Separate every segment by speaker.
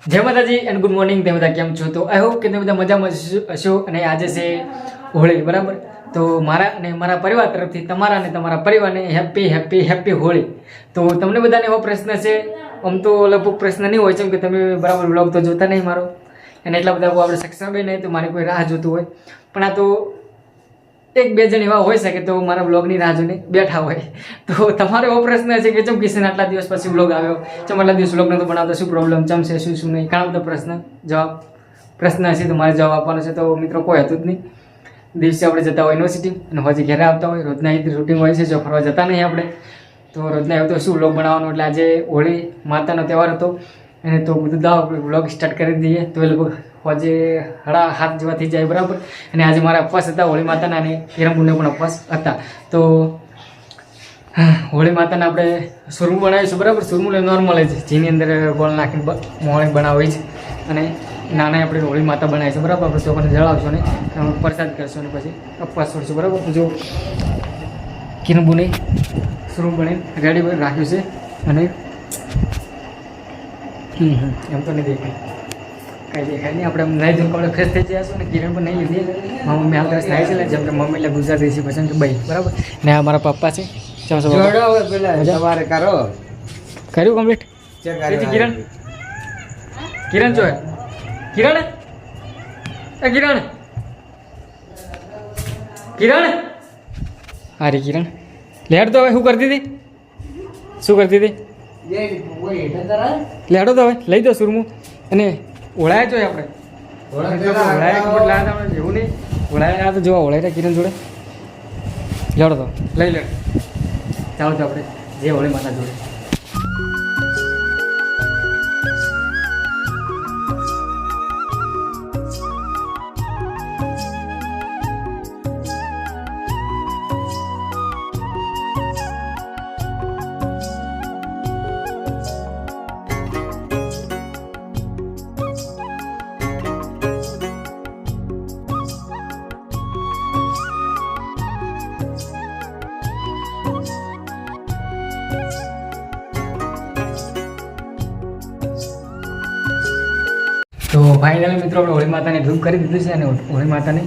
Speaker 1: જય માતાજી and good morning. તમે બધા કેમ છો? તો આઈ હોપ કે તમે બધા મજામાં હશો. અને આજે છે હોળી, બરાબર? તો મારા અને મારા પરિવાર તરફથી તમારા અને તમારા પરિવારને હેપી હેપી હેપી હોળી. તો તમને બધાને એવો પ્રશ્ન છે, આમ તો લગભગ પ્રશ્ન નહીં હોય છે કે તમે બરાબર વ્લોગ તો જોતા નહીં મારો, અને એટલા બધા આપણે સક્ષમ નહીં તો મારી કોઈ રાહ જોતું હોય. પણ આ તો એક બે જણ એવા હોય શકે તો મારા બ્લોગની રાહ જોઈને બેઠા હોય. તો તમારો એવો પ્રશ્ન છે કે ચમ કિશન આટલા દિવસ પછી બ્લોગ આવ્યો, ચમ આટલા દિવસ બ્લોગ નતો બનાવતો, શું પ્રોબ્લેમ, ચમ છે, શું નહીં, ઘણા બધા પ્રશ્ન હશે તો મારે જવાબ આપવાનો છે. તો મિત્રો કોઈ હતું જ નહીં. દિવસે આપણે જતા હોય યુનિવર્સિટી અને હજી ઘરે આવતા હોય, રોજના એક રૂટીન હોય છે. જો ફરવા જતા નહીં આપણે તો રોજના એવું તો શું બ્લોગ બનાવવાનો. એટલે આજે હોળી માતાનો તહેવાર હતો અને તો બધું દાવ આપણે બ્લોગ સ્ટાર્ટ કરી દઈએ. તો એ લોકો આજે 7:30 જેવા થઈ જાય, બરાબર? અને આજે મારા ઉપવાસ હતા હોળી માતાના, અને કિરણબુને પણ ઉપવાસ હતા. તો હોળી માતાના આપણે સુરમું બનાવીશું, બરાબર? સુરમું નોર્મલ જ, જેની અંદર ગોળ નાખીને મોણી બનાવી છે. અને નાના આપણે હોળી માતા બનાવીશું, બરાબર? આપણે ચોખાને જળાવશું ને પ્રસાદ કરશું અને પછી ઉપવાસ છોડશું, બરાબર? તો જો કિરણબુને સુરમું બની રેડી રાખ્યું છે. અને એમ તો નહીં દેખાય, કાંઈ દેખાય નહીં. આપણે નાહી ધોઈને આપણે ફ્રેશ થઈ જઈશું ને કિરણ પણ નહીં લીધી. મારા મમ્મી હાલ તરસ થાય છે, જેમ કે મમ્મી એટલે ગુજરાતી છે પસંદ કે ભાઈ, બરાબર? ને આ મારા પપ્પા છે.
Speaker 2: તમારે કરો
Speaker 1: કર્યું કમ્પ્લીટ? કિરણ કિરણ જો કિરણ એ કિરણ કિરણ હારી કિરણ લેડ તો હવે શું કરતી હતી? લેડો તો હવે લઈ દો સુરમું. અને ઓળાય જોઈએ આપણે ઓળાય એવું નહીં, ઓળાય તો જોવા ઓળાય કિરણ જોડે લેડો તો લઈ લે. ચાલો તો આપણે જે હોળી માતા જોડે. તો ફાઇનલી મિત્રો આપણે હોળી માતાને ધૂપ કરી દીધું છે અને હોળી માતાને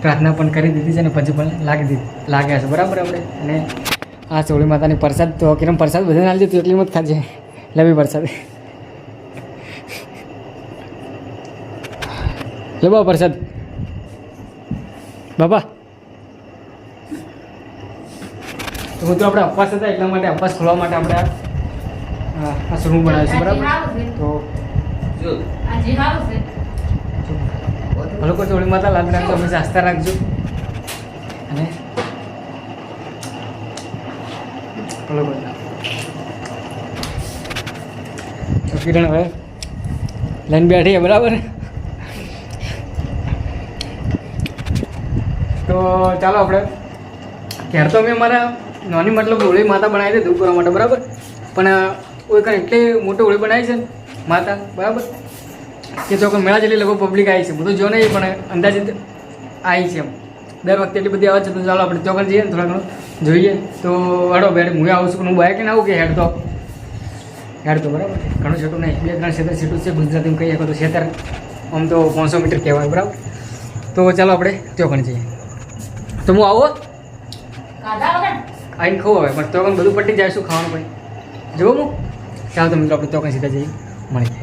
Speaker 1: પ્રાર્થના પણ કરી દીધી છે અને પછી પણ લાગ્યા છે, બરાબર? આપણે અને આ છે હોળી માતાની પ્રસાદ. તો કિરણ પ્રસાદ બધાને આલજે, તું એટલી મત ખાજે. લેવી પ્રસાદ લે બાબા, પ્રસાદ બાબા. તો હું તો આપણે ઉપવાસ હતા એટલા માટે ઉપવાસ ખોલવા માટે આપણે આ સુરમું બનાવીશું, બરાબર? તો લોકો હોળી માતા લાગ રાખજો, હંમેશા આસ્થા રાખજો. અને તો કિરણ હવે લઈને બેઠી, બરાબર? તો ચાલો આપણે ક્યારે તો મેં મારા નાની મતલબ હોળી માતા બનાવી હતી ધૂપ કરવા માટે, બરાબર? પણ કોઈ કાંઈ એટલી મોટી હોળી બનાવી છે ને માતા, બરાબર? કે ચોક્કસ મેળા જેટલી લોકો પબ્લિક આવી છે, બધું જો નહીં પણ અંદાજિત આવી છે. એમ દર વખતે એટલી બધી આવે છે. તો ચાલો આપણે ચોક્કસ જઈએ ને થોડા ઘણું જોઈએ. તો હડો બેડ હું આવું છું, હું બાઇક ને આવું કે હેડ તો બરાબર? ઘણું છેટું નહીં, 2-3 ક્ષેત્ર છેટું છે. ગુજરાતીમાં કહીએ તો ક્ષેત્ર આમ તો 500 મીટર કહેવાય, બરાબર? તો ચાલો આપણે ચોકણ જઈએ. તો હું આવો આવીને ખાવું હવે, પણ ચોકન બધું પટી જાય, શું ખાવાનું ભાઈ જોવું હું. ચાલો તો મિત્રો આપણે ચોકન સીધા જઈએ, મળી જાય.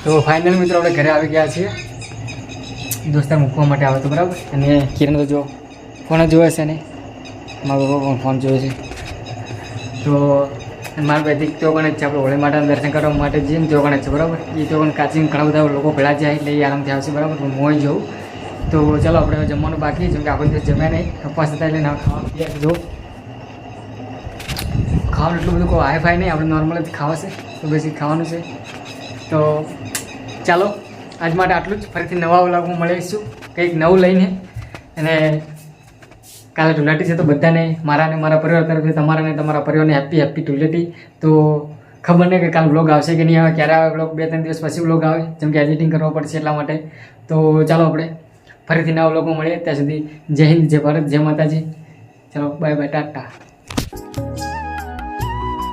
Speaker 1: તો ફાઇનલ મિત્રો આપણે ઘરે આવી ગયા છીએ દોસ્તાર મૂકવા માટે આવે તો બરાબર. અને કિરણ તો જો ફોન જોવે છે ને મારા પપ્પા પણ ફોન જોવે છે. તો મારા બેથી તો પણ જ છે આપણે હોળી માતાના દર્શન કરવા માટે જઈએ ને તો પણ જ છે બરાબર. એ તો પણ કાચીમાં ઘણા બધા લોકો ભેળા જાય એટલે એ આરામથી આવશે બરાબર. પણ મોય જવું તો ચાલો આપણે જમવાનું બાકી જેમ કે આખો દિવસ જમ્યા નહીં કપાસ હતા એટલે ના ખાવા જો ખાવાનું એટલું બધું કોઈ હાઈ ફાઈ નહીં આપણે નોર્મલ જ ખાવાશે તો બેસી ખાવાનું છે. તો ચાલો આજ માટે આટલું જ. ફરીથી નવા વ્લોગમાં મળીશું કંઈક નવું લઈને. અને કાલે ધૂળેટી છે તો બધાને મારા અને મારા પરિવાર તરફથી તમારા અને તમારા પરિવારને હેપી ધૂળેટી. તો ખબર નહીં કે કાલ વ્લોગ આવશે કે નહીં આવે, ક્યારે આવે વ્લોગ, 2-3 દિવસ પછી વ્લોગ આવે જેમ કે એડિટિંગ કરવા પડશે એટલા માટે. તો ચાલો આપણે ફરીથી નવા વ્લોગમાં મળીએ. ત્યાં સુધી જય હિન્દ, જય ભારત, જય માતાજી. ચાલો બાય બાય, ટાટા.